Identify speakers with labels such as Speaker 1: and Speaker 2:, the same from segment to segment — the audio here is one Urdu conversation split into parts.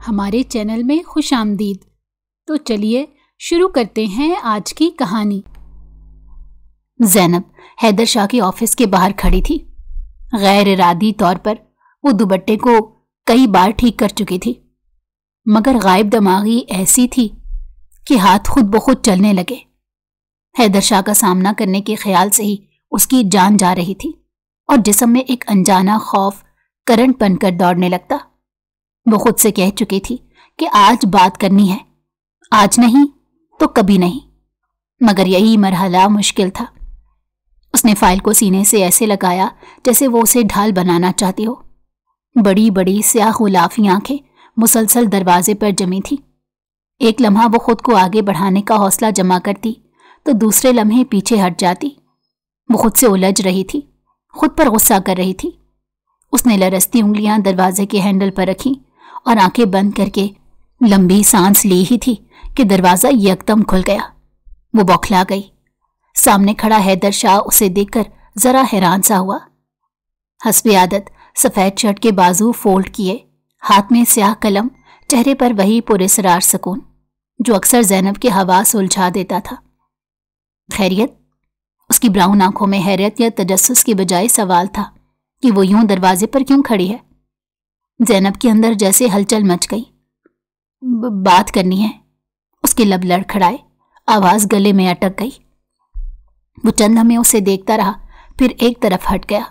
Speaker 1: ہمارے چینل میں خوش آمدید۔ تو چلیے شروع کرتے ہیں آج کی کہانی۔ زینب حیدر شاہ کے آفس کے باہر کھڑی تھی۔ غیر ارادی طور پر وہ دوپٹے کو کئی بار ٹھیک کر چکی تھی، مگر غائب دماغی ایسی تھی کہ ہاتھ خود بخود چلنے لگے۔ حیدر شاہ کا سامنا کرنے کے خیال سے ہی اس کی جان جا رہی تھی اور جسم میں ایک انجانا خوف کرنٹ بن کر دوڑنے لگتا۔ وہ خود سے کہہ چکی تھی کہ آج بات کرنی ہے، آج نہیں تو کبھی نہیں، مگر یہی مرحلہ مشکل تھا۔ اس نے فائل کو سینے سے ایسے لگایا جیسے وہ اسے ڈھال بنانا چاہتی ہو۔ بڑی بڑی سیاہ غلافی آنکھیں مسلسل دروازے پر جمی تھی۔ ایک لمحہ وہ خود کو آگے بڑھانے کا حوصلہ جمع کرتی تو دوسرے لمحے پیچھے ہٹ جاتی۔ وہ خود سے الجھ رہی تھی، خود پر غصہ کر رہی تھی۔ اس نے لرزتی انگلیاں دروازے کے ہینڈل پر رکھی اور آنکھیں بند کر کے لمبی سانس لی ہی تھی کہ دروازہ یکدم کھل گیا۔ وہ بوکھلا گئی۔ سامنے کھڑا حیدر شاہ اسے دیکھ کر ذرا حیران سا ہوا۔ حسب عادت سفید شرٹ کے بازو فولڈ کیے، ہاتھ میں سیاہ قلم، چہرے پر وہی پراسرار سکون جو اکثر زینب کے حواس الجھا دیتا تھا۔ خیریت؟ اس کی براؤن آنکھوں میں حیرت یا تجسس کی بجائے سوال تھا کہ وہ یوں دروازے پر کیوں کھڑی ہے۔ زینب کے اندر جیسے ہلچل مچ گئی۔ بات کرنی ہے، اس کے لب لڑکھڑائے، آواز گلے میں اٹک گئی۔ وہ چند لمحے اسے دیکھتا رہا، پھر ایک طرف ہٹ گیا۔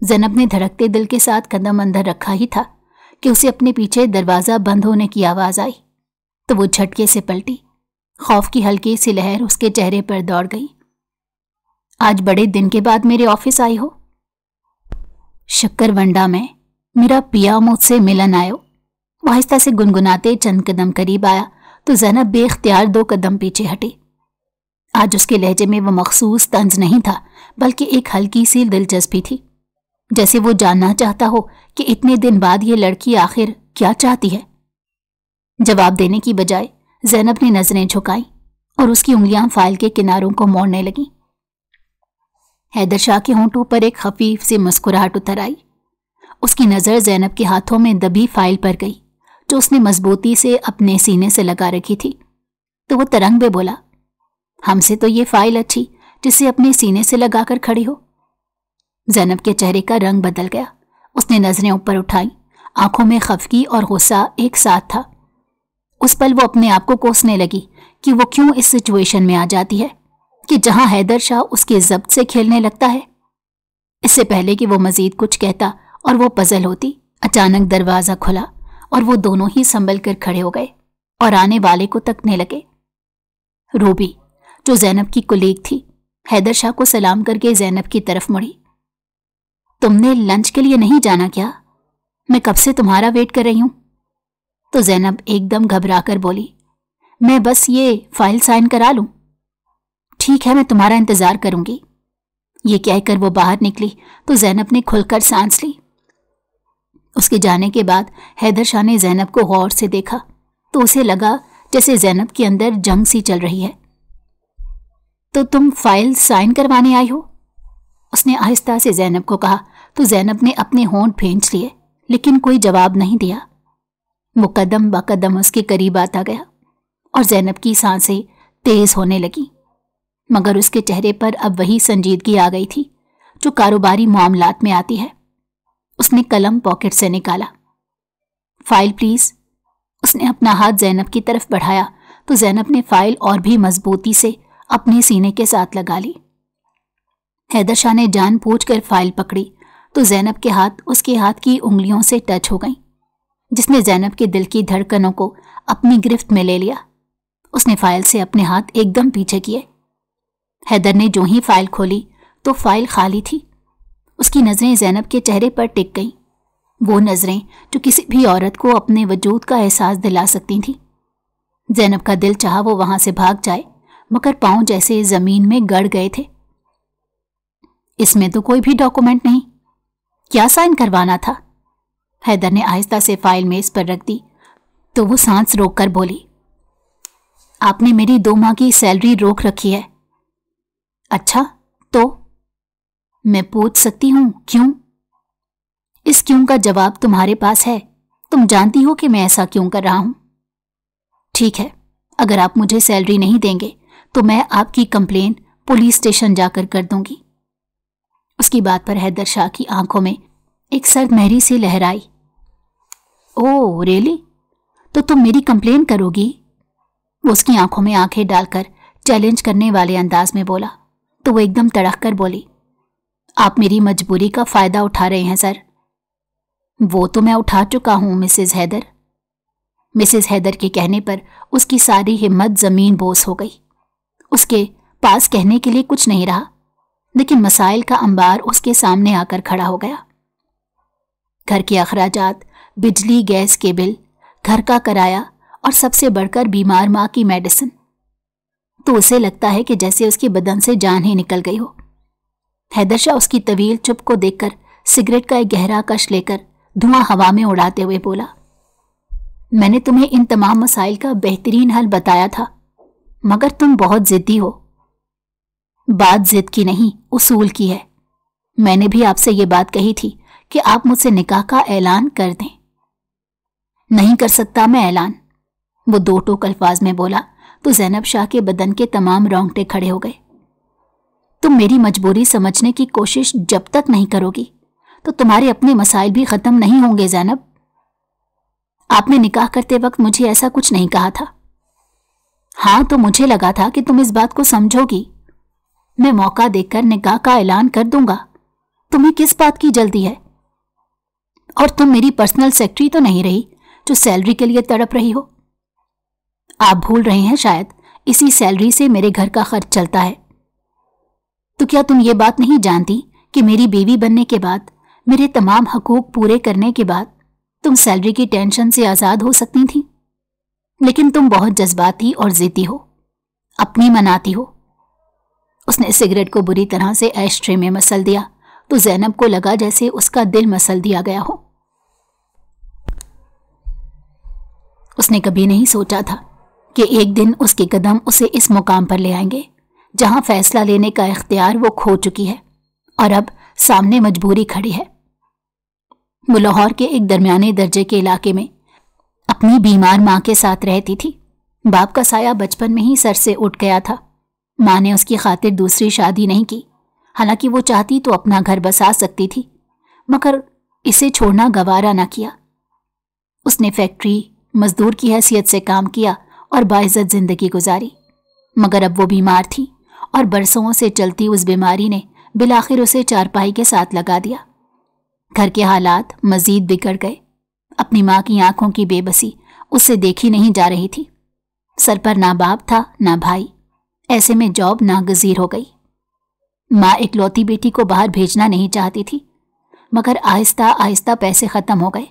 Speaker 1: زینب نے دھڑکتے دل کے ساتھ قدم اندر رکھا ہی تھا کہ اسے اپنے پیچھے دروازہ بند ہونے کی آواز آئی تو وہ جھٹکے سے پلٹی۔ خوف کی ہلکی سی لہر اس کے چہرے پر دوڑ گئی۔ آج بڑے دن کے بعد میرے آفس آئی ہو؟ شکر ونڈا میں میرا پیا مجھ سے ملن آئے ہو۔ وہ آہستہ سے گنگناتے چند قدم قریب آیا تو زینب بے اختیار 2 قدم پیچھے ہٹی۔ آج اس کے لہجے میں وہ مخصوص طنز نہیں تھا، بلکہ ایک ہلکی سی دلچسپی تھی، جیسے وہ جاننا چاہتا ہو کہ اتنے دن بعد یہ لڑکی آخر کیا چاہتی ہے۔ جواب دینے کی بجائے زینب نے نظریں جھکائیں اور اس کی انگلیاں فائل کے کناروں کو موڑنے لگیں۔ حیدر شاہ کے ہونٹوں پر ایک خفیف سی مسکراہٹ اتر آئی۔ اس کی نظر زینب کے ہاتھوں میں دبی فائل پر گئی جو اس نے مضبوطی سے اپنے سینے سے لگا رکھی تھی، تو وہ ترنگ میں بولا، ہم سے تو یہ فائل اچھی جسے اپنے سینے سے لگا کر کھڑی ہو۔ زینب کے چہرے کا رنگ بدل گیا۔ اس نے نظریں اوپر اٹھائیں، آنکھوں میں خفگی اور غصہ ایک ساتھ تھا۔ اس پل وہ اپنے آپ کو کوسنے لگی کہ وہ کیوں اس سچویشن میں آ جاتی ہے کہ جہاں حیدر شاہ اس کے ضبط سے کھیلنے لگتا ہے۔ اس سے پہلے کہ وہ مزید کچھ کہتا اور وہ پزل ہوتی، اچانک دروازہ کھلا اور وہ دونوں ہی سنبھل کر کھڑے ہو گئے اور آنے والے کو تکنے لگے۔ روبی، جو زینب کی کولیگ تھی، حیدر شاہ کو سلام کر کے زینب کی طرف مڑی۔ تم نے لنچ کے لیے نہیں جانا کیا؟ میں کب سے تمہارا ویٹ کر رہی ہوں۔ تو زینب ایک دم گھبرا کر بولی، میں بس یہ فائل سائن کرا لوں۔ ٹھیک ہے، میں تمہارا انتظار کروں گی۔ یہ کہہ کر وہ باہر نکلی تو زینب نے کھل کر سانس لی۔ اس کے جانے کے بعد حیدر شاہ نے زینب کو غور سے دیکھا تو اسے لگا جیسے زینب کے اندر جنگ سی چل رہی ہے۔ تو تم فائل سائن کروانے آئی ہو؟ اس نے آہستہ سے زینب کو کہا تو زینب نے اپنے ہونٹ بھینچ لیے لیکن کوئی جواب نہیں دیا۔ وہ قدم با قدم اس کے قریب آتا گیا اور زینب کی سانسیں تیز ہونے لگیں، مگر اس کے چہرے پر اب وہی سنجیدگی آ گئی تھی جو کاروباری معاملات میں آتی ہے۔ اس نے قلم پاکٹ سے نکالا۔ File please. اس نے اپنا ہاتھ زینب کی طرف بڑھایا تو زینب نے فائل اور بھی مضبوطی سے اپنے سینے کے ساتھ لگا لی۔ حیدر شاہ نے جان بوجھ کر فائل پکڑی تو زینب کے ہاتھ اس کے ہاتھ کی انگلیوں سے ٹچ ہو گئیں، جس نے زینب کے دل کی دھڑکنوں کو اپنی گرفت میں لے لیا۔ اس نے فائل سے اپنے ہاتھ ایک دم پیچھے کیے۔ حیدر نے جو ہی فائل کھولی تو فائل خالی تھی۔ اس کی نظریں زینب کے چہرے پر ٹک گئیں، وہ نظریں جو کسی بھی عورت کو اپنے وجود کا احساس دلا سکتی تھیں۔ زینب کا دل چاہا وہ وہاں سے بھاگ جائے، مگر پاؤں جیسے زمین میں گڑ گئے تھے۔ اس میں تو کوئی بھی ڈاکومنٹ نہیں، کیا سائن کروانا تھا؟ حیدر نے آہستہ سے فائل میز پر رکھ دی تو وہ سانس روک کر بولی، آپ نے میری 2 ماہ کی سیلری روک رکھی ہے۔ اچھا تو میں پوچھ سکتی ہوں کیوں؟ اس کیوں کا جواب تمہارے پاس ہے تم جانتی ہو کہ میں ایسا کیوں کر رہا ہوں۔ ٹھیک ہے، اگر آپ مجھے سیلری نہیں دیں گے تو میں آپ کی کمپلین پولیس اسٹیشن جا کر دوں گی۔ اس کی بات پر حیدر شاہ کی آنکھوں میں ایک سرد مہری سی لہر آئی۔ اوہ ریلی؟ تو تم میری کمپلین کرو گی؟ وہ اس کی آنکھوں میں آنکھیں ڈال کر چیلنج کرنے والے انداز میں بولا تو وہ ایک دم تڑک کر بولی، آپ میری مجبوری کا فائدہ اٹھا رہے ہیں سر۔ وہ تو میں اٹھا چکا ہوں مسز حیدر۔ مسز حیدر کے کہنے پر اس کی ساری ہمت زمین بوس ہو گئی۔ اس کے پاس کہنے کے لیے کچھ نہیں رہا، لیکن مسائل کا انبار اس کے سامنے آ کر کھڑا ہو گیا۔ گھر کے اخراجات، بجلی گیس کے بل، گھر کا کرایہ اور سب سے بڑھ کر بیمار ماں کی میڈیسن، تو اسے لگتا ہے کہ جیسے اس کے بدن سے جان ہی نکل گئی ہو۔ حیدر شاہ اس کی طویل چپ کو دیکھ کر سگریٹ کا ایک گہرا کش لے کر دھواں ہوا میں اڑاتے ہوئے بولا، میں نے تمہیں ان تمام مسائل کا بہترین حل بتایا تھا، مگر تم بہت ضدی ہو۔ بات ضد کی نہیں، اصول کی ہے۔ میں نے بھی آپ سے یہ بات کہی تھی کہ آپ مجھ سے نکاح کا اعلان کر دیں۔ نہیں کر سکتا میں اعلان، وہ دو ٹوک الفاظ میں بولا تو زینب شاہ کے بدن کے تمام رونگٹے کھڑے ہو گئے۔ تم میری مجبوری سمجھنے کی کوشش جب تک نہیں کرو گی تو تمہارے اپنے مسائل بھی ختم نہیں ہوں گے زینب۔ آپ نے نکاح کرتے وقت مجھے ایسا کچھ نہیں کہا تھا۔ ہاں تو مجھے لگا تھا کہ تم اس بات کو سمجھو گی۔ میں موقع دیکھ کر نکاح کا اعلان کر دوں گا، تمہیں کس بات کی جلدی ہے؟ اور تم میری پرسنل سیکرٹری تو نہیں رہی جو سیلری کے لیے تڑپ رہی ہو۔ آپ بھول رہے ہیں شاید اسی سیلری سے میرے گھر کا خرچ چلتا ہے۔ تو کیا تم یہ بات نہیں جانتی کہ میری بیوی بننے کے بعد، میرے تمام حقوق پورے کرنے کے بعد تم سیلری کی ٹینشن سے آزاد ہو سکتی تھی؟ لیکن تم بہت جذباتی اور ضدی ہو، اپنی مناتی ہو۔ اس نے سگریٹ کو بری طرح سے ایش ٹرے میں مسل دیا تو زینب کو لگا جیسے اس کا دل مسل دیا گیا ہو۔ اس نے کبھی نہیں سوچا تھا کہ ایک دن اس کے قدم اسے اس مقام پر لے آئیں گے جہاں فیصلہ لینے کا اختیار وہ کھو چکی ہے اور اب سامنے مجبوری کھڑی ہے۔ وہ لاہور کے ایک درمیانے درجے کے علاقے میں اپنی بیمار ماں کے ساتھ رہتی تھی۔ باپ کا سایہ بچپن میں ہی سر سے اٹھ گیا تھا۔ ماں نے اس کی خاطر دوسری شادی نہیں کی، حالانکہ وہ چاہتی تو اپنا گھر بسا سکتی تھی، مگر اسے چھوڑنا گوارا نہ کیا۔ اس نے فیکٹری مزدور کی حیثیت سے کام کیا اور باعزت زندگی گزاری، مگر اب وہ بیمار تھی اور برسوں سے چلتی اس بیماری نے بالآخر اسے چارپائی کے ساتھ لگا دیا۔ گھر کے حالات مزید بگڑ گئے۔ اپنی ماں کی آنکھوں کی بے بسی اس سے دیکھی نہیں جا رہی تھی۔ سر پر نہ باپ تھا نہ بھائی، ایسے میں جاب ناگزیر ہو گئی۔ ماں اکلوتی بیٹی کو باہر بھیجنا نہیں چاہتی تھی، مگر آہستہ آہستہ پیسے ختم ہو گئے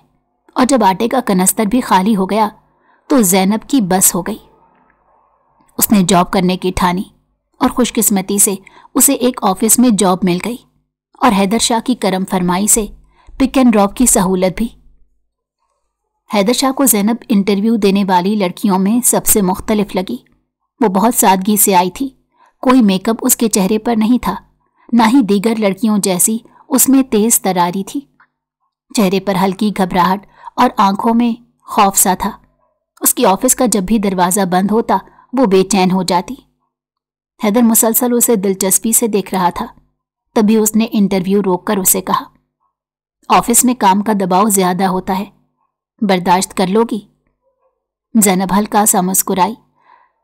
Speaker 1: اور جب آٹے کا کنستر بھی خالی ہو گیا تو زینب کی بس ہو گئی۔ اس نے جاب کرنے کی ٹھانی اور خوش قسمتی سے اسے ایک آفس میں جاب مل گئی اور حیدر شاہ کی کرم فرمائی سے پک اینڈ ڈراپ کی سہولت بھی۔ حیدر شاہ کو زینب انٹرویو دینے والی لڑکیوں میں سب سے مختلف لگی۔ وہ بہت سادگی سے آئی تھی، کوئی میک اپ اس کے چہرے پر نہیں تھا، نہ ہی دیگر لڑکیوں جیسی اس میں تیز تراری تھی۔ چہرے پر ہلکی گھبراہٹ اور آنکھوں میں خوف سا تھا۔ اس کی آفس کا جب بھی دروازہ بند ہوتا وہ بے چین ہو جاتی۔ حیدر مسلسل اسے دلچسپی سے دیکھ رہا تھا، تبھی اس نے انٹرویو روک کر اسے کہا، آفس میں کام کا دباؤ زیادہ ہوتا ہے، برداشت کر لو گی؟ زینب ہلکا سا مسکرائی،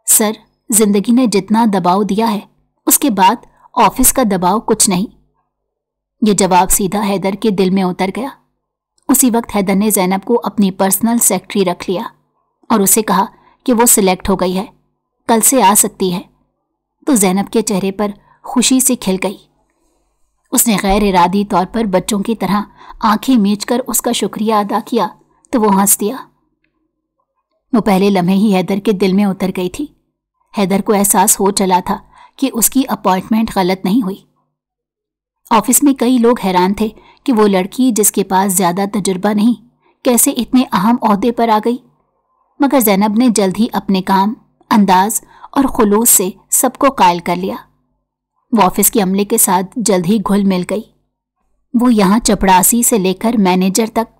Speaker 1: سر زندگی نے جتنا دباؤ دیا ہے اس کے بعد آفس کا دباؤ کچھ نہیں۔ یہ جواب سیدھا حیدر کے دل میں اتر گیا۔ اسی وقت حیدر نے زینب کو اپنی پرسنل سیکرٹری رکھ لیا اور اسے کہا کہ وہ سلیکٹ ہو گئی ہے، کل سے آ سکتی ہے۔ تو زینب کے چہرے پر خوشی سے کھل گئی۔ اس نے غیر ارادی طور پر بچوں کی طرح آنکھیں میچ کر اس کا شکریہ ادا کیا تو وہ ہنس دیا۔ وہ پہلے لمحے ہی حیدر کے دل میں اتر گئی تھی۔ حیدر کو احساس ہو چلا تھا کہ اس کی اپائنٹمنٹ غلط نہیں ہوئی۔ آفس میں کئی لوگ حیران تھے کہ وہ لڑکی جس کے پاس زیادہ تجربہ نہیں کیسے اتنے اہم عہدے پر آ گئی، مگر زینب نے جلد ہی اپنے کام، انداز اور خلوص سے سب کو قائل کر لیا۔ وہ آفس کے عملے کے ساتھ جلد ہی گھل مل گئی۔ وہ یہاں چپڑاسی سے لے کر مینیجر تک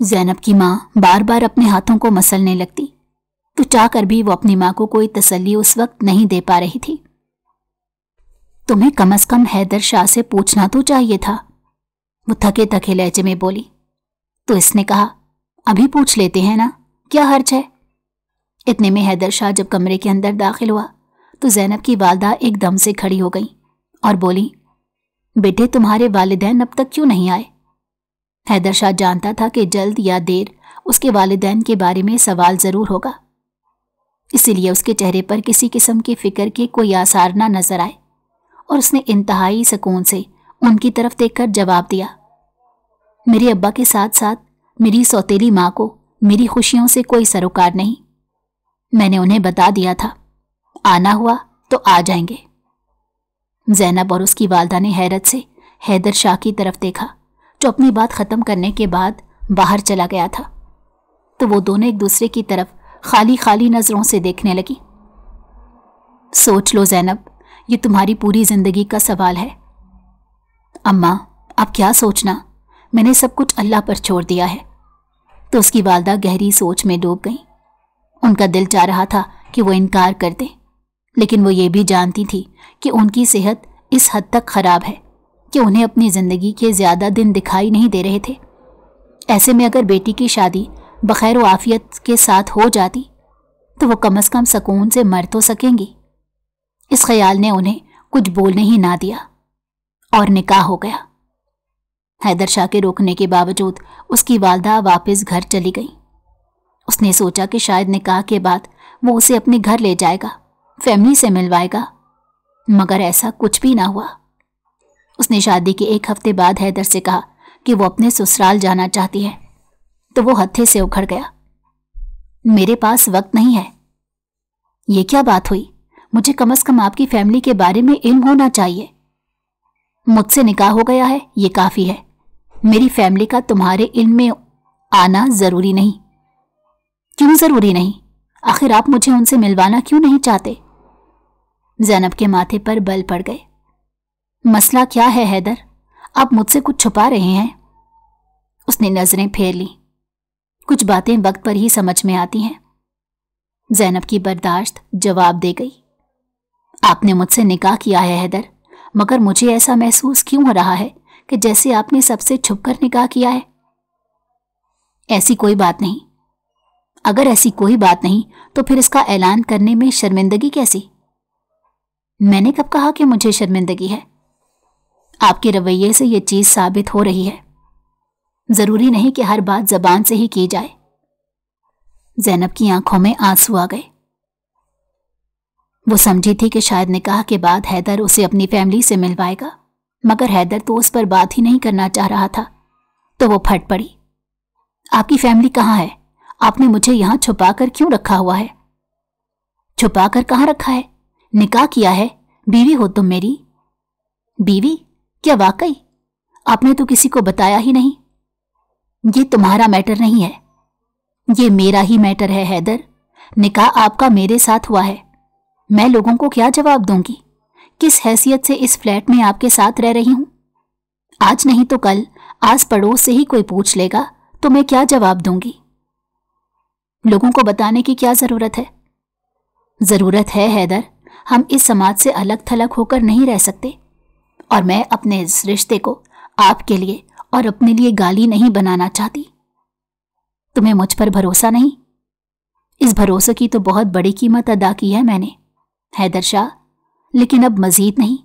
Speaker 1: زینب کی ماں بار بار اپنے ہاتھوں کو مسلنے لگتی تو چاہ کر بھی وہ اپنی ماں کو کوئی تسلی اس وقت نہیں دے پا رہی تھی۔ تمہیں کم از کم حیدر شاہ سے پوچھنا تو چاہیے تھا، وہ تھکے تھکے لہجے میں بولی۔ تو اس نے کہا ابھی پوچھ لیتے ہیں نا، کیا حرج ہے؟ اتنے میں حیدر شاہ جب کمرے کے اندر داخل ہوا تو زینب کی والدہ ایک دم سے کھڑی ہو گئی اور بولی، بیٹے تمہارے والدین اب تک کیوں نہیں آئے؟ حیدر شاہ جانتا تھا کہ جلد یا دیر اس کے والدین کے بارے میں سوال ضرور ہوگا، اسی لیے اس کے چہرے پر کسی قسم کی فکر کے کوئی آثار نہ نظر آئے اور اس نے انتہائی سکون سے ان کی طرف دیکھ کر جواب دیا، میرے ابا کے ساتھ ساتھ میری سوتیلی ماں کو میری خوشیوں سے کوئی سروکار نہیں، میں نے انہیں بتا دیا تھا، آنا ہوا تو آ جائیں گے۔ زینب اور اس کی والدہ نے حیرت سے حیدر شاہ کی طرف دیکھا جو اپنی بات ختم کرنے کے بعد باہر چلا گیا تھا، تو وہ دونوں ایک دوسرے کی طرف خالی خالی نظروں سے دیکھنے لگی۔ سوچ لو زینب، یہ تمہاری پوری زندگی کا سوال ہے۔ اماں اب کیا سوچنا، میں نے سب کچھ اللہ پر چھوڑ دیا ہے۔ تو اس کی والدہ گہری سوچ میں ڈوب گئیں۔ ان کا دل چاہ رہا تھا کہ وہ انکار کر دیں، لیکن وہ یہ بھی جانتی تھی کہ ان کی صحت اس حد تک خراب ہے کہ انہیں اپنی زندگی کے زیادہ دن دکھائی نہیں دے رہے تھے۔ ایسے میں اگر بیٹی کی شادی بخیر و عافیت کے ساتھ ہو جاتی تو وہ کم از کم سکون سے مر تو سکیں گی۔ اس خیال نے انہیں کچھ بولنے ہی نہ دیا اور نکاح ہو گیا۔ حیدر شاہ کے روکنے کے باوجود اس کی والدہ واپس گھر چلی گئی۔ اس نے سوچا کہ شاید نکاح کے بعد وہ اسے اپنے گھر لے جائے گا، فیملی سے ملوائے گا، مگر ایسا کچھ بھی نہ ہوا۔ اس نے شادی کے ایک ہفتے بعد حیدر سے کہا کہ وہ اپنے سسرال جانا چاہتی ہے، تو وہ ہتھے سے اکھڑ گیا۔ میرے پاس وقت نہیں ہے۔ یہ کیا بات ہوئی؟ مجھے کم از کم آپ کی فیملی کے بارے میں علم ہونا چاہیے۔ مجھ سے نکاح ہو گیا ہے، یہ کافی ہے، میری فیملی کا تمہارے علم میں آنا ضروری نہیں۔ کیوں ضروری نہیں؟ آخر آپ مجھے ان سے ملوانا کیوں نہیں چاہتے؟ زینب کے ماتھے پر بل پڑ گئے۔ مسئلہ کیا ہے حیدر؟ آپ مجھ سے کچھ چھپا رہے ہیں؟ اس نے نظریں پھیر لیں۔ کچھ باتیں وقت پر ہی سمجھ میں آتی ہیں، زینب کی برداشت جواب دے گئی۔ آپ نے مجھ سے نکاح کیا ہے حیدر، مگر مجھے ایسا محسوس کیوں ہو رہا ہے کہ جیسے آپ نے سب سے چھپ کر نکاح کیا ہے؟ ایسی کوئی بات نہیں۔ اگر ایسی کوئی بات نہیں تو پھر اس کا اعلان کرنے میں شرمندگی کیسی؟ میں نے کب کہا کہ مجھے شرمندگی ہے؟ آپ کے رویے سے یہ چیز ثابت ہو رہی ہے۔ ضروری نہیں کہ ہر بات زبان سے ہی کی جائے۔ زینب کی آنکھوں میں آنسو آ گئے۔ وہ سمجھی تھی کہ شاید نکاح کے بعد حیدر اسے اپنی فیملی سے ملوائے گا، مگر حیدر تو اس پر بات ہی نہیں کرنا چاہ رہا تھا، تو وہ پھٹ پڑی۔ آپ کی فیملی کہاں ہے؟ آپ نے مجھے یہاں چھپا کر کیوں رکھا ہوا ہے؟ چھپا کر کہاں رکھا ہے؟ نکاح کیا ہے، بیوی ہو تم میری۔ بیوی؟ کیا واقعی؟ آپ نے تو کسی کو بتایا ہی نہیں۔ یہ تمہارا میٹر نہیں ہے، یہ میرا ہی میٹر ہے حیدر۔ نکاح آپ کا میرے ساتھ ہوا ہے، میں لوگوں کو کیا جواب دوں گی؟ کس حیثیت سے اس فلیٹ میں آپ کے ساتھ رہ رہی ہوں؟ آج نہیں تو کل آس پڑوس سے ہی کوئی پوچھ لے گا تو میں کیا جواب دوں گی؟ لوگوں کو بتانے کی کیا ضرورت ہے؟ ضرورت ہے حیدر، ہم اس سماج سے الگ تھلگ ہو کر نہیں رہ سکتے، اور میں اپنے اس رشتے کو آپ کے لیے اور اپنے لیے گالی نہیں بنانا چاہتی۔ تمہیں مجھ پر بھروسہ نہیں؟ اس بھروسے کی تو بہت بڑی قیمت ادا کی ہے میں نے حیدر شاہ، لیکن اب مزید نہیں۔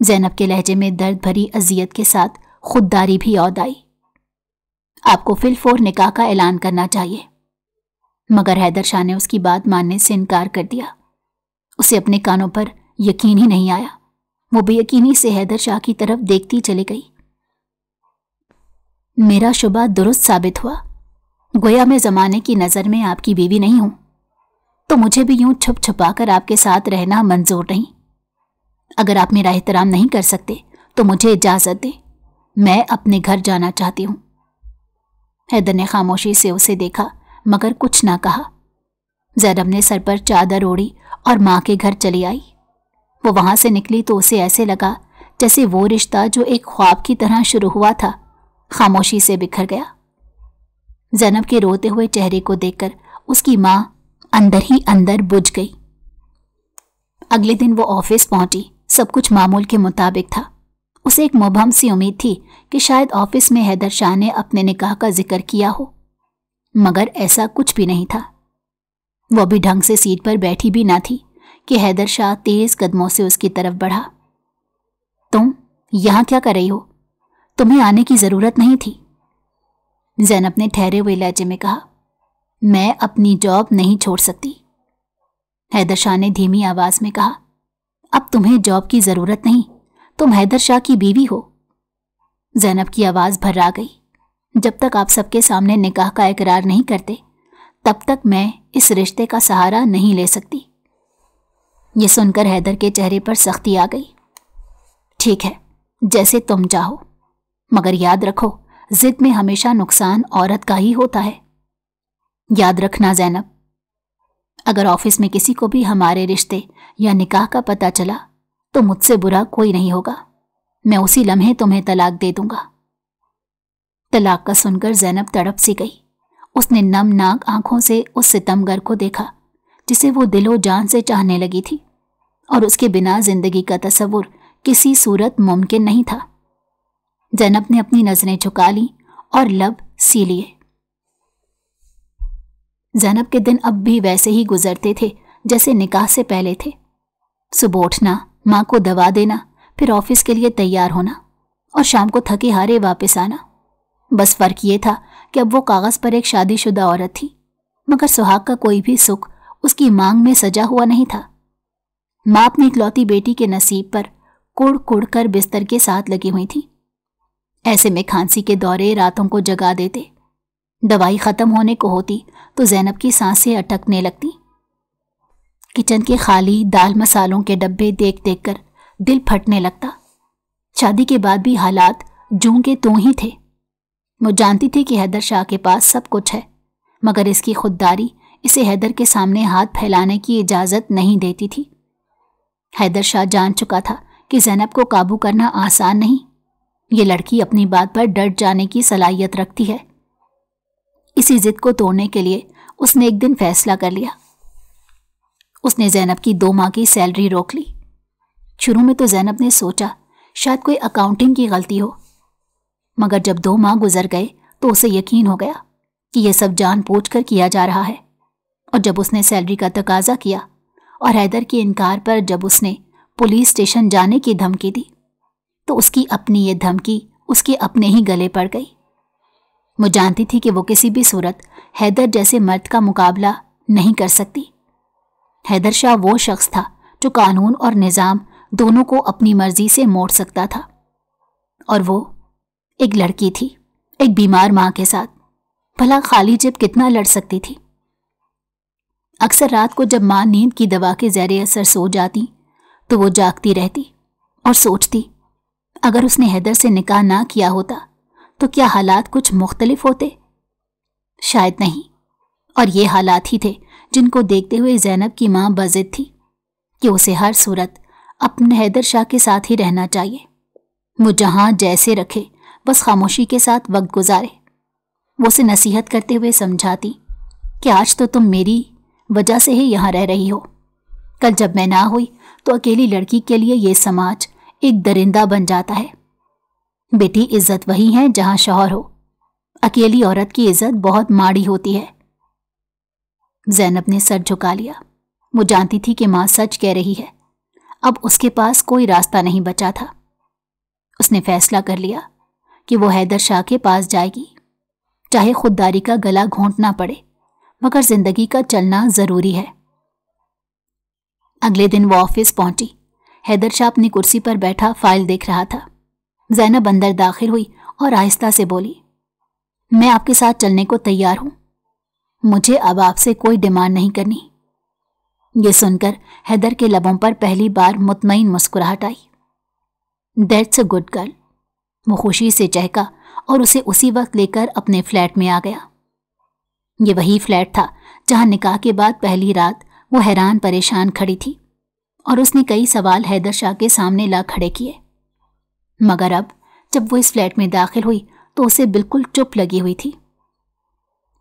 Speaker 1: زینب کے لہجے میں درد بھری اذیت کے ساتھ خودداری بھی عود آئی۔ آپ کو فی الفور نکاح کا اعلان کرنا چاہیے، مگر حیدر شاہ نے اس کی بات ماننے سے انکار کر دیا۔ اسے اپنے کانوں پر یقین ہی نہیں آیا۔ وہ بے یقینی سے حیدر شاہ کی طرف دیکھتی چلی گئی۔ میرا شبہ درست ثابت ہوا، گویا میں زمانے کی نظر میں آپ کی بیوی نہیں ہوں، تو مجھے بھی یوں چھپ چھپا کر آپ کے ساتھ رہنا منظور نہیں۔ اگر آپ میرا احترام نہیں کر سکتے تو مجھے اجازت دیں، میں اپنے گھر جانا چاہتی ہوں۔ حیدر نے خاموشی سے اسے دیکھا مگر کچھ نہ کہا۔ زینب نے سر پر چادر اوڑھی اور ماں کے گھر چلی آئی۔ وہ وہاں سے نکلی تو اسے ایسے لگا جیسے وہ رشتہ جو ایک خواب کی طرح شروع ہوا تھا خاموشی سے بکھر گیا۔ زینب کے روتے ہوئے چہرے کو دیکھ کر اس کی ماں اندر ہی اندر بجھ گئی۔ اگلے دن وہ آفس پہنچی۔ سب کچھ معمول کے مطابق تھا۔ اسے ایک مبہم سی امید تھی کہ شاید آفس میں حیدر شاہ نے اپنے نکاح کا ذکر کیا ہو، مگر ایسا کچھ بھی نہیں تھا۔ وہ بھی ڈھنگ سے سیٹ پر بیٹھی بھی نہ تھی کہ حیدر شاہ تیز قدموں سے اس کی طرف بڑھا۔ تم یہاں کیا کر رہی ہو؟ تمہیں آنے کی ضرورت نہیں تھی، زینب نے ٹھہرے ہوئے لہجے میں کہا۔ میں اپنی جاب نہیں چھوڑ سکتی، حیدر شاہ نے دھیمی آواز میں کہا۔ اب تمہیں جاب کی ضرورت نہیں، تم حیدر شاہ کی بیوی ہو۔ زینب کی آواز بھرا گئی۔ جب تک آپ سب کے سامنے نکاح کا اقرار نہیں کرتے تب تک میں اس رشتے کا سہارا نہیں لے سکتی۔ یہ سن کر حیدر کے چہرے پر سختی آ گئی۔ ٹھیک ہے، جیسے تم چاہو، مگر یاد رکھو ضد میں ہمیشہ نقصان عورت کا ہی ہوتا ہے۔ یاد رکھنا زینب، اگر آفس میں کسی کو بھی ہمارے رشتے یا نکاح کا پتہ چلا تو مجھ سے برا کوئی نہیں ہوگا، میں اسی لمحے تمہیں طلاق دے دوں گا۔ طلاق کا سن کر زینب تڑپ سی گئی۔ اس نے نم ناک آنکھوں سے اس ستمگر کو دیکھا جسے وہ دل و جان سے چاہنے لگی تھی، اور اس کے بنا زندگی کا تصور کسی صورت ممکن نہیں تھا۔ زینب نے اپنی نظریں جھکا لیں اور لب سی لیے۔ زینب کے دن اب بھی ویسے ہی گزرتے تھے جیسے نکاح سے پہلے تھے۔ صبح اٹھنا، ماں کو دوا دینا، پھر آفس کے لیے تیار ہونا، اور شام کو تھکے ہارے واپس آنا۔ بس فرق یہ تھا کہ اب وہ کاغذ پر ایک شادی شدہ عورت تھی، مگر سہاگ کا کوئی بھی سکھ اس کی مانگ میں سجا ہوا نہیں تھا۔ ماں اپنی اکلوتی بیٹی کے نصیب پر کڑ کڑ کر بستر کے ساتھ لگی ہوئی تھی۔ ایسے میں کھانسی کے دورے راتوں کو جگا دیتے۔ دوائی ختم ہونے کو ہوتی تو زینب کی سانسیں اٹکنے لگتی۔ کچن کے خالی دال مسالوں کے ڈبے دیکھ دیکھ کر دل پھٹنے لگتا۔ شادی کے بعد بھی حالات جوں کے توں ہی تھے۔ وہ جانتی تھی کہ حیدر شاہ کے پاس سب کچھ ہے، مگر اس کی خودداری اسے حیدر کے سامنے ہاتھ پھیلانے کی اجازت نہیں دیتی تھی۔ حیدر شاہ جان چکا تھا کہ زینب کو قابو کرنا آسان نہیں۔ یہ لڑکی اپنی بات پر ڈٹ جانے کی صلاحیت رکھتی ہے۔ اسی ضد کو توڑنے کے لیے اس نے ایک دن فیصلہ کر لیا۔ اس نے زینب کی 2 ماہ کی سیلری روک لی۔ شروع میں تو زینب نے سوچا شاید کوئی اکاؤنٹنگ کی غلطی ہو، مگر جب 2 ماہ گزر گئے تو اسے یقین ہو گیا کہ یہ سب جان بوجھ کر کیا جا رہا ہے۔ اور جب اس نے سیلری کا تقاضا کیا اور حیدر کے انکار پر جب اس نے پولیس اسٹیشن جانے کی دھمکی دی تو اس کی اپنی یہ دھمکی اس کے اپنے ہی گلے پڑ گئی۔ وہ جانتی تھی کہ وہ کسی بھی صورت حیدر جیسے مرد کا مقابلہ نہیں کر سکتی۔ حیدر شاہ وہ شخص تھا جو قانون اور نظام دونوں کو اپنی مرضی سے موڑ سکتا تھا، اور وہ ایک لڑکی تھی، ایک بیمار ماں کے ساتھ۔ بھلا خالی جب کتنا لڑ سکتی تھی؟ اکثر رات کو جب ماں نیند کی دوا کے زیر اثر سو جاتی تو وہ جاگتی رہتی اور سوچتی اگر اس نے حیدر سے نکاح نہ کیا ہوتا تو کیا حالات کچھ مختلف ہوتے؟ شاید نہیں، اور یہ حالات ہی تھے جن کو دیکھتے ہوئے زینب کی ماں بضد تھی کہ اسے ہر صورت اپنے حیدر شاہ کے ساتھ ہی رہنا چاہیے۔ وہ جہاں جیسے رکھے بس خاموشی کے ساتھ وقت گزارے۔ وہ اسے نصیحت کرتے ہوئے سمجھاتی کہ آج تو تم میری وجہ سے ہی یہاں رہ رہی ہو، کل جب میں نہ ہوئی تو اکیلی لڑکی کے لیے یہ سماج ایک درندہ بن جاتا ہے۔ بیٹی، عزت وہی ہے جہاں شوہر ہو، اکیلی عورت کی عزت بہت ماڑی ہوتی ہے۔ زینب نے سر جھکا لیا۔ وہ جانتی تھی کہ ماں سچ کہہ رہی ہے۔ اب اس کے پاس کوئی راستہ نہیں بچا تھا۔ اس نے فیصلہ کر لیا کہ وہ حیدر شاہ کے پاس جائے گی، چاہے خودداری کا گلا گھونٹنا پڑے، مگر زندگی کا چلنا ضروری ہے۔ اگلے دن وہ آفس پہنچی۔ حیدر شاہ اپنی کرسی پر بیٹھا فائل دیکھ رہا تھا۔ زینب اندر داخل ہوئی اور آہستہ سے بولی، میں آپ کے ساتھ چلنے کو تیار ہوں، مجھے اب آپ سے کوئی ڈیمانڈ نہیں کرنی۔ یہ سن کر حیدر کے لبوں پر پہلی بار مطمئن مسکراہٹ آئی۔ That's a good girl. وہ خوشی سے چہکا اور اسے اسی وقت لے کر اپنے فلیٹ میں آ گیا۔ یہ وہی فلیٹ تھا جہاں نکاح کے بعد پہلی رات وہ حیران پریشان کھڑی تھی، اور اس نے کئی سوال حیدر شاہ کے سامنے لا کھڑے کیے، مگر اب جب وہ اس فلیٹ میں داخل ہوئی تو اسے بالکل چپ لگی ہوئی تھی۔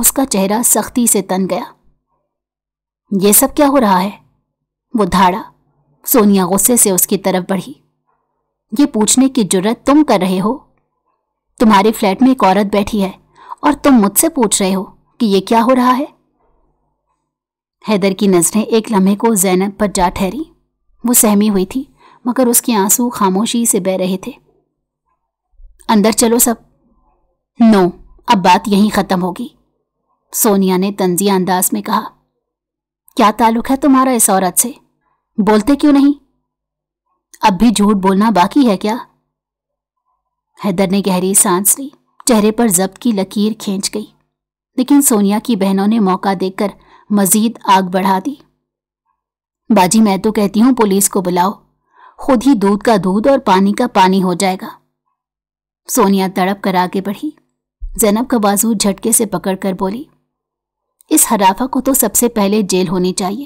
Speaker 1: اس کا چہرہ سختی سے تن گیا۔ یہ سب کیا ہو رہا ہے؟ وہ دھاڑا۔ سونیا غصے سے اس کی طرف بڑھی۔ یہ پوچھنے کی جرت تم کر رہے ہو؟ تمہارے فلیٹ میں ایک عورت بیٹھی ہے اور تم مجھ سے پوچھ رہے ہو کہ یہ کیا ہو رہا ہے؟ حیدر کی نظریں ایک لمحے کو زینب پر جا ٹھہری۔ وہ سہمی ہوئی تھی مگر اس کے آنسو خاموشی سے بہہ رہے تھے۔ اندر چلو سب۔ نو، اب بات یہیں ختم ہوگی، سونیا نے طنزیہ انداز میں کہا۔ کیا تعلق ہے تمہارا اس عورت سے؟ بولتے کیوں نہیں؟ اب بھی جھوٹ بولنا باقی ہے کیا؟ حیدر نے گہری سانس لی۔ چہرے پر ضبط کی لکیر کھینچ گئی، لیکن سونیا کی بہنوں نے موقع دیکھ کر مزید آگ بڑھا دی۔ باجی میں تو کہتی ہوں پولیس کو بلاؤ، خود ہی دودھ کا دودھ اور پانی کا پانی ہو جائے گا۔ سونیا تڑپ کر آگے بڑھی۔ زینب کا بازو جھٹکے سے پکڑ کر بولی، اس حرافہ کو تو سب سے پہلے جیل ہونی چاہیے۔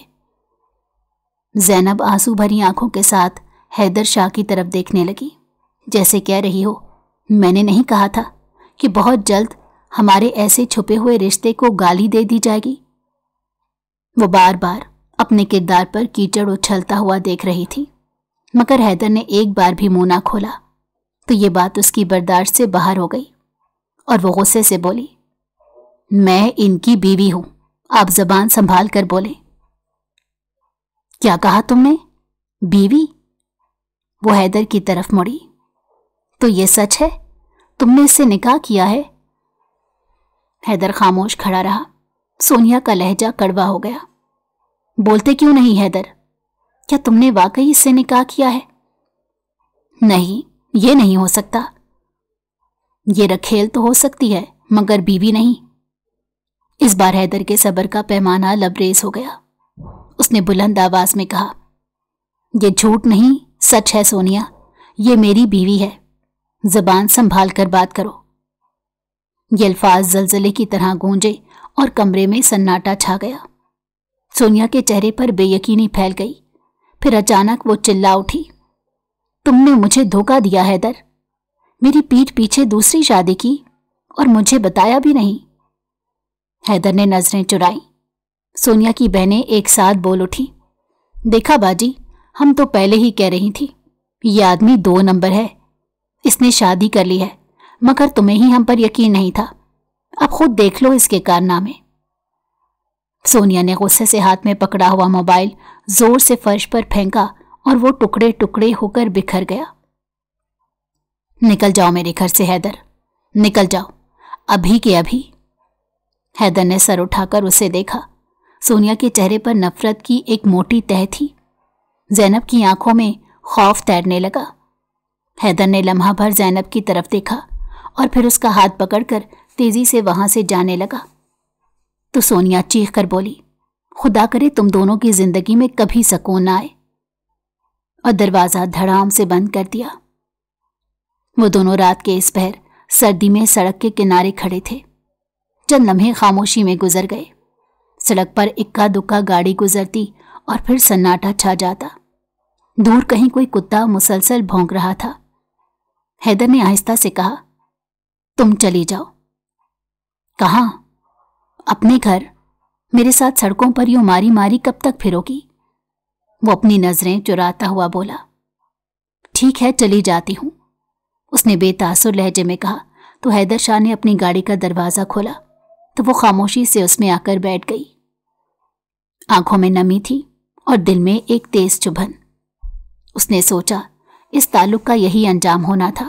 Speaker 1: زینب آنسو بھری آنکھوں کے ساتھ حیدر شاہ کی طرف دیکھنے لگی، جیسے کہہ رہی ہو میں نے نہیں کہا تھا کہ بہت جلد ہمارے ایسے چھپے ہوئے رشتے کو گالی دے دی جائے گی۔ وہ بار بار اپنے کردار پر کیچڑ اچھلتا ہوا دیکھ رہی تھی، مگر حیدر نے ایک بار بھی منہ نہ کھولا تو یہ بات اس کی برداشت سے باہر ہو گئی اور وہ غصے سے بولی، میں ان کی بیوی ہوں، آپ زبان سنبھال کر بولیں۔ کیا کہا تم نے؟ بیوی؟ وہ حیدر کی طرف مڑی۔ تو یہ سچ ہے تم نے اس سے نکاح کیا ہے؟ حیدر خاموش کھڑا رہا۔ سونیا کا لہجہ کڑوا ہو گیا۔ بولتے کیوں نہیں حیدر؟ کیا تم نے واقعی اس سے نکاح کیا ہے؟ نہیں، یہ نہیں ہو سکتا۔ یہ رکھیل تو ہو سکتی ہے مگر بیوی نہیں۔ اس بار حیدر کے صبر کا پیمانہ لبریز ہو گیا۔ اس نے بلند آواز میں کہا، یہ جھوٹ نہیں سچ ہے سونیا، یہ میری بیوی ہے، زبان سنبھال کر بات کرو۔ یہ الفاظ زلزلے کی طرح گونجے اور کمرے میں سناٹا چھا گیا۔ سونیا کے چہرے پر بے یقینی پھیل گئی، پھر اچانک وہ چلا اٹھی، تم نے مجھے دھوکہ دیا حیدر، میری پیٹھ پیچھے دوسری شادی کی اور مجھے بتایا بھی نہیں۔ حیدر نے نظریں چرائیں۔ سونیا کی بہنیں ایک ساتھ بول اٹھی، دیکھا باجی، ہم تو پہلے ہی کہہ رہی تھی یہ آدمی 2 نمبر ہے، اس نے شادی کر لی ہے، مگر تمہیں ہی ہم پر یقین نہیں تھا، اب خود دیکھ لو اس کے کارنامے۔ سونیا نے غصے سے ہاتھ میں پکڑا ہوا موبائل زور سے فرش پر پھینکا اور وہ ٹکڑے ٹکڑے ہو کر بکھر گیا۔ نکل جاؤ میرے گھر سے حیدر، نکل جاؤ، ابھی کے ابھی۔ حیدر نے سر اٹھا کر اسے دیکھا۔ سونیا کے چہرے پر نفرت کی ایک موٹی تہ تھی۔ زینب کی آنکھوں میں خوف تیرنے لگا۔ حیدر نے لمحہ بھر زینب کی طرف دیکھا اور پھر اس کا ہاتھ پکڑ کر تیزی سے وہاں سے جانے لگا۔ تو سونیا چیخ کر بولی، خدا کرے تم دونوں کی زندگی میں کبھی سکون نہ آئے، اور دروازہ دھڑام سے بند کر دیا۔ وہ دونوں رات کے اس پہر سردی میں سڑک کے کنارے کھڑے تھے۔ چند لمحے خاموشی میں گزر گئے۔ سڑک پر اکا دکا گاڑی گزرتی اور پھر سناٹا چھا جاتا۔ دور کہیں کوئی کتا مسلسل بھونک رہا تھا۔ حیدر نے آہستہ سے کہا، تم چلی جاؤ۔ کہاں؟ اپنے گھر۔ میرے ساتھ سڑکوں پر یوں ماری ماری کب تک پھرو گی؟ وہ اپنی نظریں چراتا ہوا بولا۔ ٹھیک ہے چلی جاتی ہوں، اس نے بے تاثر لہجے میں کہا تو حیدر شاہ نے اپنی گاڑی کا دروازہ کھولا تو وہ خاموشی سے اس میں آ کر بیٹھ گئی۔ آنکھوں میں نمی تھی اور دل میں ایک تیز چبھن۔ اس نے سوچا اس تعلق کا یہی انجام ہونا تھا۔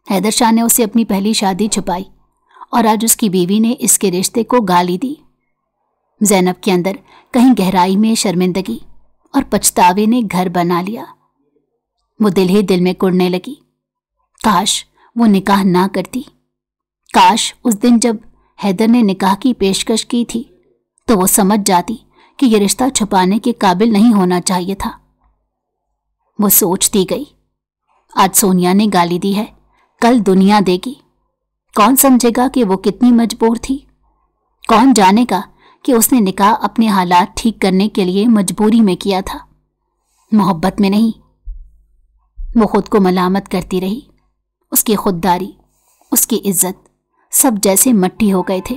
Speaker 1: حیدر شاہ نے اسے اپنی پہلی شادی چھپائی اور آج اس کی بیوی نے اس کے رشتے کو گالی دی۔ زینب کے اندر کہیں گہرائی میں شرمندگی اور پچھتاوے نے گھر بنا لیا۔ وہ دل ہی دل میں کڑنے لگی، کاش وہ نکاح نہ کرتی، کاش اس دن جب حیدر نے نکاح کی پیشکش کی تھی تو وہ سمجھ جاتی کہ یہ رشتہ چھپانے کے قابل نہیں ہونا چاہیے تھا۔ وہ سوچتی گئی، آج سونیا نے گالی دی ہے، کل دنیا دے گی۔ کون سمجھے گا کہ وہ کتنی مجبور تھی؟ کون جانے گا کہ اس نے نکاح اپنے حالات ٹھیک کرنے کے لیے مجبوری میں کیا تھا، محبت میں نہیں۔ وہ خود کو ملامت کرتی رہی۔ اس کی خودداری، اس کی عزت، سب جیسے مٹی ہو گئے تھے۔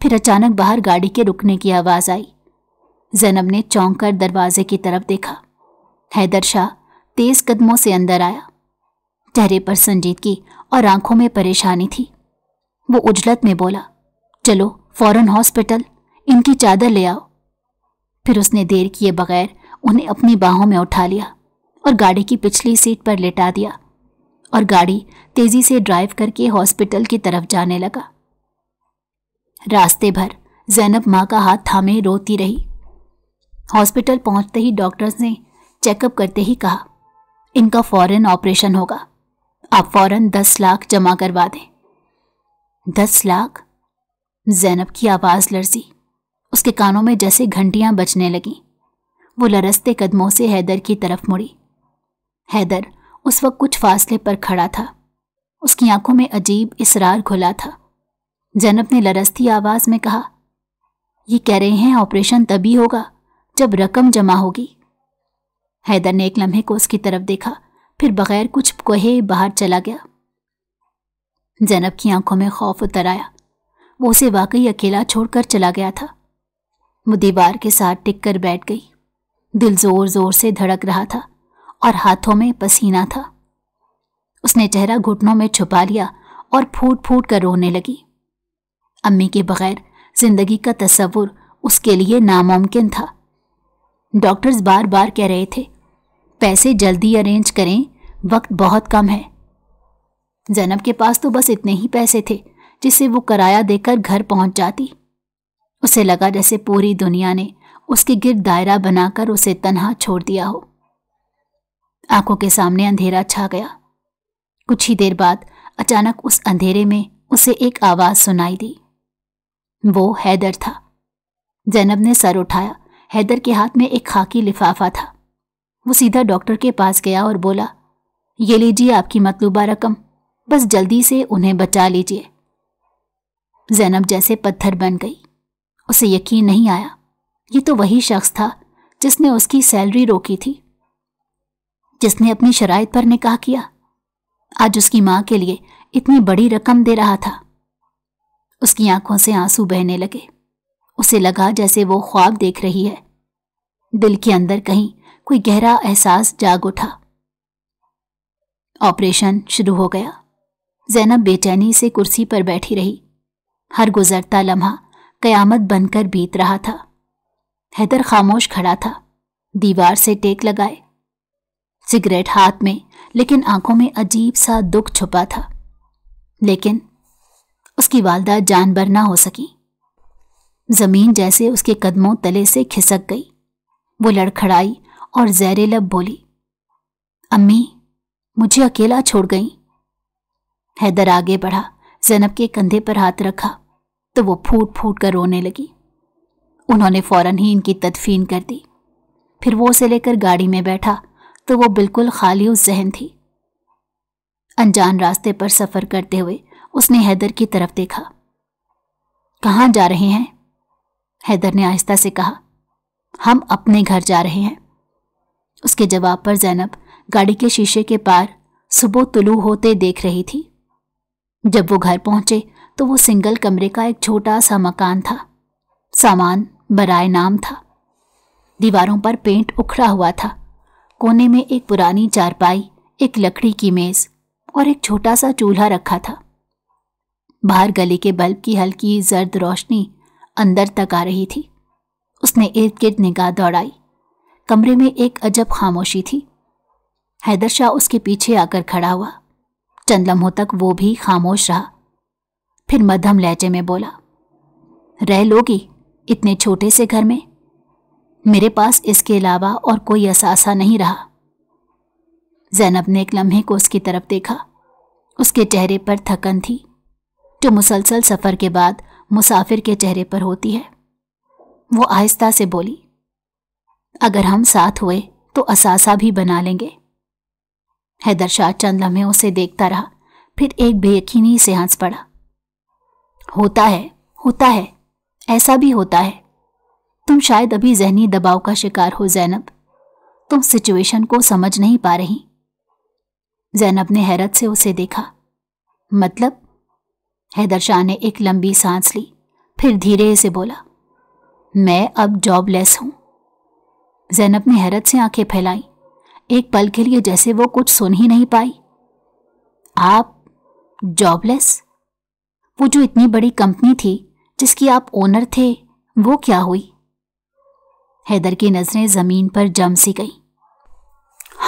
Speaker 1: پھر اچانک باہر گاڑی کے رکنے کی آواز آئی۔ زینب نے چونک کر دروازے کی طرف دیکھا۔ حیدر شاہ تیز قدموں سے اندر آیا۔ چہرے پر سنجیدگی اور آنکھوں میں پریشانی تھی۔ وہ عجلت میں بولا، چلو فوراً ہاسپٹل، ان کی چادر لے آؤ۔ پھر اس نے دیر کیے بغیر انہیں اپنی باہوں میں اٹھا لیا اور گاڑی کی پچھلی سیٹ پر لٹا دیا اور گاڑی تیزی سے ڈرائیو کر کے ہاسپٹل کی طرف جانے لگا۔ راستے بھر زینب ماں کا ہاتھ تھامے روتی رہی۔ ہاسپٹل پہنچتے ہی ڈاکٹرز نے چیک اپ کرتے ہی کہا، ان کا فوراً آپریشن ہوگا، آپ فوراً 10 لاکھ جمع کروا دیں۔ 10 لاکھ؟ زینب کی آواز لرزی، اس کے کانوں میں جیسے گھنٹیاں بجنے لگیں۔ وہ لرزتے قدموں سے حیدر کی طرف مڑی۔ حیدر اس وقت کچھ فاصلے پر کھڑا تھا، اس کی آنکھوں میں عجیب اصرار گھلا تھا۔ زینب نے لرزتی آواز میں کہا، یہ کہہ رہے ہیں آپریشن تبھی ہوگا جب رقم جمع ہوگی۔ حیدر نے ایک لمحے کو اس کی طرف دیکھا، پھر بغیر کچھ کہے باہر چلا گیا۔ زینب کی آنکھوں میں خوف اتر آیا، وہ اسے واقعی اکیلا چھوڑ کر چلا گیا تھا۔ وہ دیوار کے ساتھ ٹک کر بیٹھ گئی۔ دل زور زور سے دھڑک رہا تھا اور ہاتھوں میں پسینہ تھا۔ اس نے چہرہ گھٹنوں میں چھپا لیا اور پھوٹ پھوٹ کر رونے لگی۔ امی کے بغیر زندگی کا تصور اس کے لیے ناممکن تھا۔ ڈاکٹرز بار بار کہہ رہے تھے، پیسے جلدی ارینج کریں، وقت بہت کم ہے۔ زینب کے پاس تو بس اتنے ہی پیسے تھے جسے وہ کرایہ دے کر گھر پہنچ جاتی۔ اسے لگا جیسے پوری دنیا نے اس کے گرد دائرہ بنا کر اسے تنہا چھوڑ دیا ہو۔ آنکھوں کے سامنے اندھیرا چھا گیا۔ کچھ ہی دیر بعد اچانک اس اندھیرے میں اسے ایک آواز سنائی دی۔ وہ حیدر تھا۔ زینب نے سر اٹھایا۔ حیدر کے ہاتھ میں ایک خاکی لفافہ تھا۔ وہ سیدھا ڈاکٹر کے پاس گیا اور بولا، یہ لیجیے آپ کی مطلوبہ رقم، بس جلدی سے انہیں بچا لیجیے۔ زینب جیسے پتھر بن گئی۔ اسے یقین نہیں آیا، یہ تو وہی شخص تھا جس نے اس کی سیلری روکی تھی، جس نے اپنی شرائط پر نکاح کیا، آج اس کی ماں کے لیے اتنی بڑی رقم دے رہا تھا۔ اس کی آنکھوں سے آنسو بہنے لگے۔ اسے لگا جیسے وہ خواب دیکھ رہی ہے۔ دل کے اندر کہیں کوئی گہرا احساس جاگ اٹھا۔ آپریشن شروع ہو گیا۔ زینب بے چینی سے کرسی پر بیٹھی رہی۔ ہر گزرتا لمحہ قیامت بن کر بیت رہا تھا۔ حیدر خاموش کھڑا تھا، دیوار سے ٹیک لگائے، سگریٹ ہاتھ میں، لیکن آنکھوں میں عجیب سا دکھ چھپا تھا۔ لیکن اس کی والدہ جان بر نہ ہو سکی۔ زمین جیسے اس کے قدموں تلے سے کھسک گئی۔ وہ لڑکھڑائی اور زیر لب بولی، امی مجھے اکیلا چھوڑ گئیں۔ حیدر آگے بڑھا، زینب کے کندھے پر ہاتھ رکھا تو وہ پھوٹ پھوٹ کر رونے لگی۔ انہوں نے فوراً ہی ان کی تدفین کر دی۔ پھر وہ اسے لے کر گاڑی میں بیٹھا تو وہ بالکل خالی ذہن تھی۔ انجان راستے پر سفر کرتے ہوئے اس نے حیدر کی طرف دیکھا۔ کہاں جا رہے ہیں؟ حیدر نے آہستہ سے کہا، ہم اپنے گھر جا رہے ہیں۔ اس کے جواب پر زینب گاڑی کے شیشے کے پار صبح طلوع ہوتے دیکھ رہی تھی۔ جب وہ گھر پہنچے تو وہ سنگل کمرے کا ایک چھوٹا سا مکان تھا۔ سامان برائے نام تھا۔ دیواروں پر پینٹ اکھڑا ہوا تھا۔ کونے میں ایک پرانی چارپائی، ایک لکڑی کی میز اور ایک چھوٹا سا چولہا رکھا تھا۔ باہر گلی کے بلب کی ہلکی زرد روشنی اندر تک آ رہی تھی۔ اس نے ارد گرد نگاہ دوڑائی۔ کمرے میں ایک عجب خاموشی تھی۔ حیدر شاہ اس کے پیچھے آ کر کھڑا ہوا۔ چند لمحوں تک وہ بھی خاموش رہا، پھر مدھم لہجے میں بولا، رہ لوگی اتنے چھوٹے سے گھر میں؟ میرے پاس اس کے علاوہ اور کوئی اثاثہ نہیں رہا۔ زینب نے ایک لمحے کو اس کی طرف دیکھا۔ اس کے چہرے پر تھکن تھی، جو مسلسل سفر کے بعد مسافر کے چہرے پر ہوتی ہے۔ وہ آہستہ سے بولی، اگر ہم ساتھ ہوئے تو اثاثہ بھی بنا لیں گے۔ حیدر شاہ چند لمحے اسے دیکھتا رہا، پھر ایک بے یقینی سے ہنس پڑا۔ ہوتا ہے، ایسا بھی ہوتا ہے۔ تم شاید ابھی ذہنی دباؤ کا شکار ہو زینب، تم سچویشن کو سمجھ نہیں پا رہی۔ زینب نے حیرت سے اسے دیکھا۔ مطلب؟ حیدر شاہ نے ایک لمبی سانس لی، پھر دھیرے سے بولا، میں اب جاب لیس ہوں۔ زینب نے حیرت سے آنکھیں پھیلائیں، ایک پل کے لیے جیسے وہ کچھ سن ہی نہیں پائی۔ آپ جاب لیس؟ وہ جو اتنی بڑی کمپنی تھی جس کی آپ اونر تھے، وہ کیا ہوئی؟ حیدر کی نظریں زمین پر جم سی گئیں۔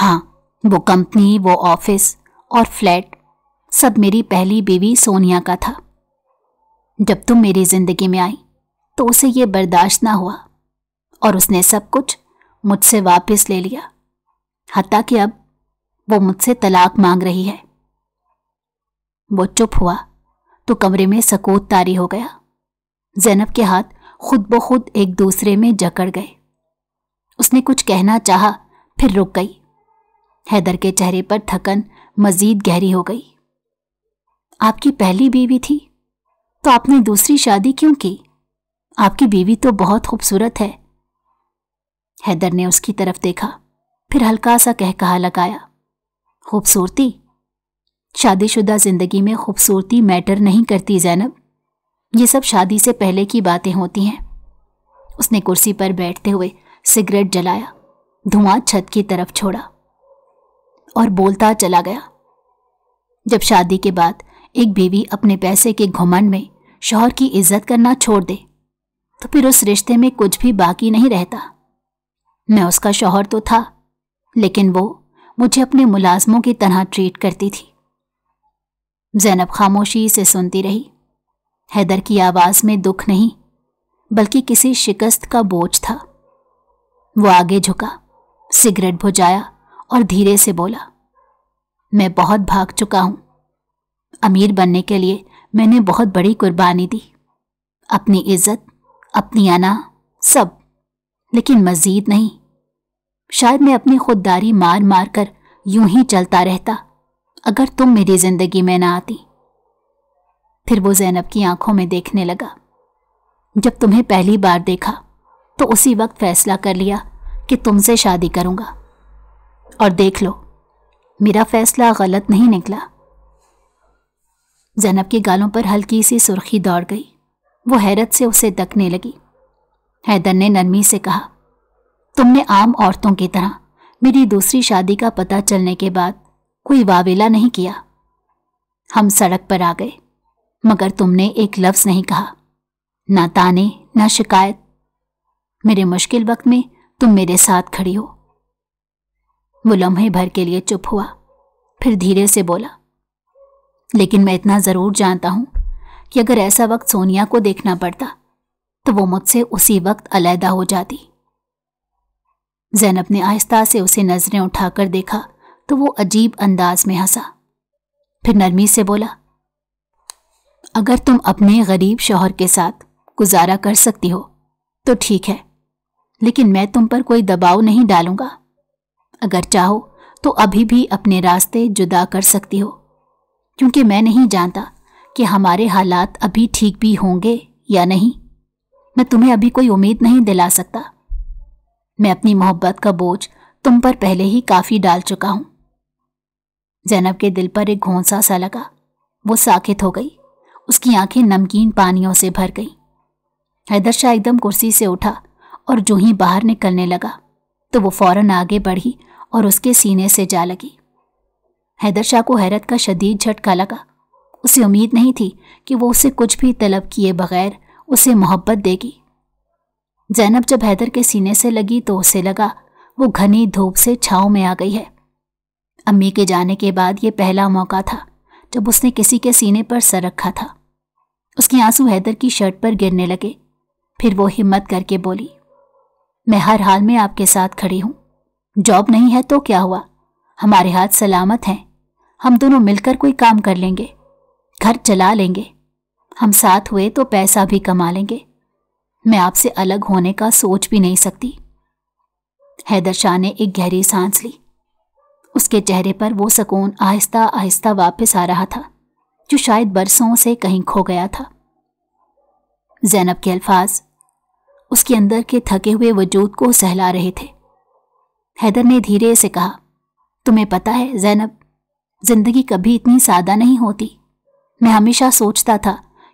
Speaker 1: ہاں، وہ کمپنی، وہ آفس اور فلیٹ سب میری پہلی بیوی سونیا کا تھا۔ جب تم میری زندگی میں آئی تو اسے یہ برداشت نہ ہوا اور اس نے سب کچھ مجھ سے واپس لے لیا، حتیٰ کہ اب وہ مجھ سے طلاق مانگ رہی ہے۔ وہ چپ ہوا تو کمرے میں سکوت طاری ہو گیا۔ زینب کے ہاتھ خود بخود ایک دوسرے میں جکڑ گئے۔ اس نے کچھ کہنا چاہا، پھر رک گئی۔ حیدر کے چہرے پر تھکن مزید گہری ہو گئی۔ آپ کی پہلی بیوی تھی تو آپ نے دوسری شادی کیوں کی؟ آپ کی بیوی تو بہت خوبصورت ہے۔ حیدر نے اس کی طرف دیکھا، پھر ہلکا سا کہا لگایا، خوبصورتی؟ شادی شدہ زندگی میں خوبصورتی میٹر نہیں کرتی زینب، یہ سب شادی سے پہلے کی باتیں ہوتی ہیں۔ اس نے کرسی پر بیٹھتے ہوئے سگریٹ جلایا، دھواں چھت کی طرف چھوڑا اور بولتا چلا گیا۔ جب شادی کے بعد ایک بیوی اپنے پیسے کے گھمنڈ میں شوہر کی عزت کرنا چھوڑ دے تو پھر اس رشتے میں کچھ بھی باقی نہیں رہتا۔ میں اس کا شوہر تو تھا، لیکن وہ مجھے اپنے ملازموں کی طرح ٹریٹ کرتی تھی۔ زینب خاموشی سے سنتی رہی۔ حیدر کی آواز میں دکھ نہیں بلکہ کسی شکست کا بوجھ تھا۔ وہ آگے جھکا، سگریٹ بجھایا اور دھیرے سے بولا، میں بہت بھاگ چکا ہوں۔ امیر بننے کے لیے میں نے بہت بڑی قربانی دی، اپنی عزت، اپنی انا، سب، لیکن مزید نہیں۔ شاید میں اپنی خودداری مار مار کر یوں ہی چلتا رہتا اگر تم میری زندگی میں نہ آتی۔ پھر وہ زینب کی آنکھوں میں دیکھنے لگا۔ جب تمہیں پہلی بار دیکھا تو اسی وقت فیصلہ کر لیا کہ تم سے شادی کروں گا، اور دیکھ لو میرا فیصلہ غلط نہیں نکلا۔ زینب کے گالوں پر ہلکی سی سرخی دوڑ گئی۔ وہ حیرت سے اسے تکنے لگی۔ حیدر نے نرمی سے کہا، تم نے عام عورتوں کی طرح میری دوسری شادی کا پتہ چلنے کے بعد کوئی واویلا نہیں کیا۔ ہم سڑک پر آ گئے، مگر تم نے ایک لفظ نہیں کہا، نہ تانے نہ شکایت۔ میرے مشکل وقت میں تم میرے ساتھ کھڑی ہو۔ وہ لمحے بھر کے لیے چپ ہوا، پھر دھیرے سے بولا، لیکن میں اتنا ضرور جانتا ہوں کہ اگر ایسا وقت سونیا کو دیکھنا پڑتا تو وہ مجھ سے اسی وقت علیحدہ ہو جاتی۔ زینب نے آہستہ سے اسے نظریں اٹھا کر دیکھا تو وہ عجیب انداز میں ہنسا، پھر نرمی سے بولا، اگر تم اپنے غریب شوہر کے ساتھ گزارا کر سکتی ہو تو ٹھیک ہے، لیکن میں تم پر کوئی دباؤ نہیں ڈالوں گا۔ اگر چاہو تو ابھی بھی اپنے راستے جدا کر سکتی ہو، کیونکہ میں نہیں جانتا کہ ہمارے حالات ابھی ٹھیک بھی ہوں گے یا نہیں۔ میں تمہیں ابھی کوئی امید نہیں دلا سکتا۔ میں اپنی محبت کا بوجھ تم پر پہلے ہی کافی ڈال چکا ہوں۔ زینب کے دل پر ایک گھونسا سا لگا، وہ ساکت ہو گئی، اس کی آنکھیں نمکین پانیوں سے بھر گئیں۔ حیدر شاہ ایک دم کرسی سے اٹھا اور جو ہی باہر نکلنے لگا تو وہ فوراً آگے بڑھی اور اس کے سینے سے جا لگی۔ حیدر شاہ کو حیرت کا شدید جھٹکا لگا۔ اسے امید نہیں تھی کہ وہ اسے کچھ بھی طلب کیے بغیر اسے محبت دے گی۔ زینب جب حیدر کے سینے سے لگی تو اسے لگا وہ گھنی دھوپ سے چھاؤں میں آ گئی ہے۔ امی کے جانے کے بعد یہ پہلا موقع تھا جب اس نے کسی کے سینے پر سر رکھا تھا۔ اس کے آنسو حیدر کی شرٹ پر گرنے لگے، پھر وہ ہمت کر کے بولی، میں ہر حال میں آپ کے ساتھ کھڑی ہوں۔ جاب نہیں ہے تو کیا ہوا، ہمارے ہاتھ سلامت ہیں، ہم دونوں مل کر کوئی کام کر لیں گے، گھر چلا لیں گے، ہم ساتھ ہوئے تو پیسہ بھی کما لیں گے۔ میں آپ سے الگ ہونے کا سوچ بھی نہیں سکتی۔ حیدر شاہ نے ایک گہری سانس لی۔ اس کے چہرے پر وہ سکون آہستہ آہستہ واپس آ رہا تھا جو شاید برسوں سے کہیں کھو گیا تھا۔ زینب کے الفاظ اس کے اندر کے تھکے ہوئے وجود کو سہلا رہے تھے۔ حیدر نے دھیرے سے کہا، تمہیں پتہ ہے زینب، زندگی کبھی اتنی سادہ نہیں ہوتی۔ میں ہمیشہ سوچتا تھا